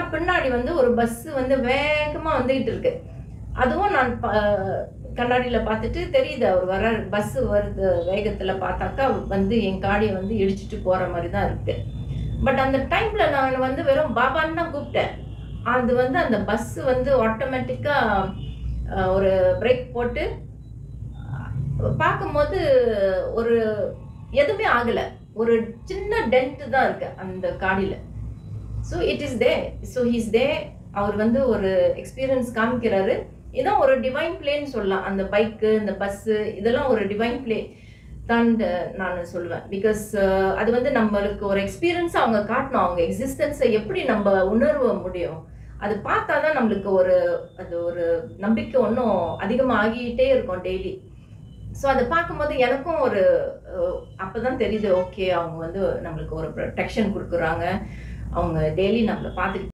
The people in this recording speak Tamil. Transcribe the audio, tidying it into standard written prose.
ஆனா பின்னாடி வந்து ஒரு பஸ் வந்து வேகமா வந்துகிட்டு இருக்கு. அதுவும் நான் கண்ணாடியில பார்த்துட்டு தெரியுது அவர் வர்றாரு. பஸ் வருது வேகத்துல பார்த்தாக்கா வந்து என் காடிய வந்து இடிச்சுட்டு போற மாரி தான் இருக்கு. பட் அந்த டைம்ல நான் வந்து வெறும் பாபான்னு தான் கூப்பிட்டேன். அது வந்து அந்த பஸ் வந்து ஆட்டோமேட்டிக்கா ஒரு பிரேக் போட்டு பார்க்கும்போது ஒரு எதுவுமே ஆகல. ஒரு சின்ன டென்ட் தான் இருக்கு அந்த காடியில. So it is there. So he is there. அவர் வந்து ஒரு எக்ஸ்பீரியன்ஸ் காமிக்கிறாரு. இதான் ஒரு டிவைன் பிளேன்னு சொல்லலாம். அந்த பைக்கு, இந்த பஸ்ஸு இதெல்லாம் ஒரு டிவைன் பிளே தான் நான் சொல்லுவேன். பிகாஸ் அது வந்து நம்மளுக்கு ஒரு எக்ஸ்பீரியன்ஸா அவங்க காட்டணும். அவங்க எக்ஸிஸ்டன்ஸை எப்படி நம்ம உணர்வ முடியும்? அது பார்த்தா தான் நம்மளுக்கு அது ஒரு நம்பிக்கை இன்னும் அதிகமா ஆகிட்டே இருக்கும் டெய்லி. ஸோ அத பார்க்கும்போது எனக்கும் அப்பதான் தெரியுது, ஓகே அவங்க வந்து நம்மளுக்கு ஒரு ப்ரொடெக்ஷன் குடுக்குறாங்க. அவங்க டெய்லி நம்மள பார்த்துக்கிட்டு